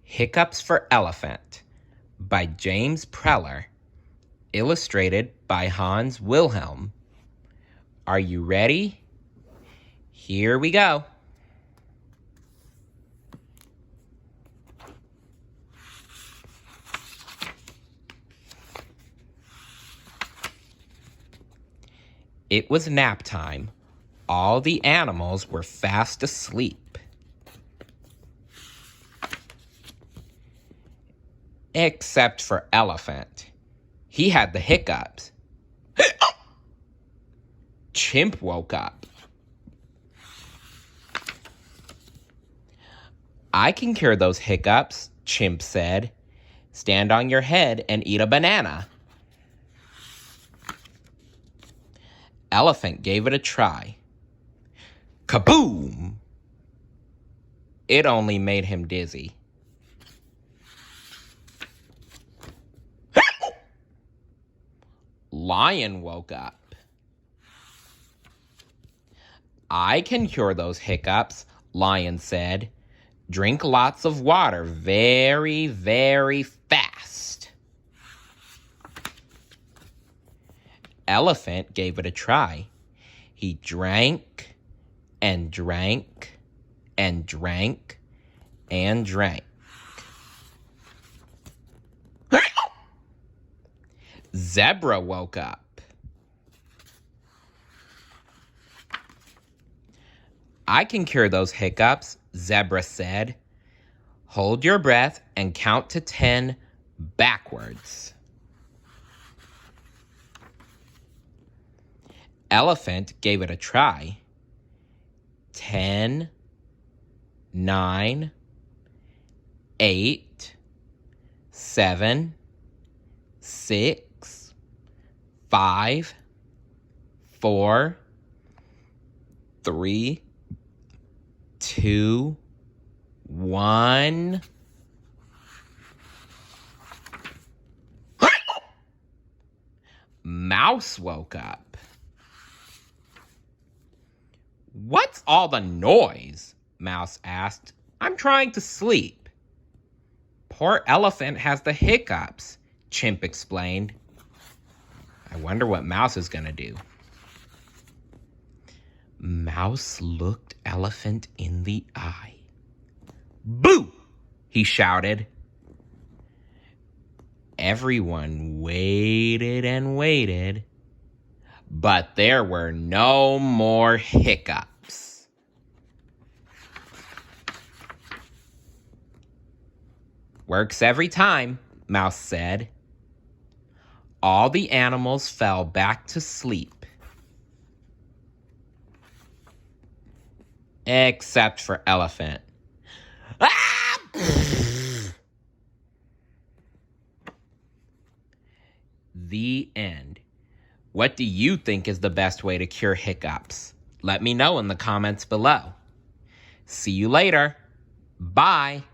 Hiccups for Elephant by James Preller, illustrated by Hans Wilhelm. Are you ready? Here we go. It was nap time. All the animals were fast asleep. Except for Elephant. He had the hiccups. Chimp woke up. I can cure those hiccups, Chimp said. Stand on your head and eat a banana. Elephant gave it a try. Kaboom! It only made him dizzy. Lion woke up. I can cure those hiccups, Lion said. Drink lots of water very, very fast. Elephant gave it a try. He drank and drank and drank and drank. Zebra woke up. I can cure those hiccups, Zebra said. Hold your breath and count to 10 backwards. Elephant gave it a try. 10, 9, 8, 7, 6, 5, 4, 3, 2, 1. Mouse woke up. What's all the noise? Mouse asked. I'm trying to sleep. Poor Elephant has the hiccups, Chimp explained. I wonder what Mouse is going to do. Mouse looked Elephant in the eye. Boo! He shouted. Everyone waited and waited, but there were no more hiccups. Works every time, Mouse said. All the animals fell back to sleep. Except for Elephant. Ah! The end. What do you think is the best way to cure hiccups? Let me know in the comments below. See you later. Bye.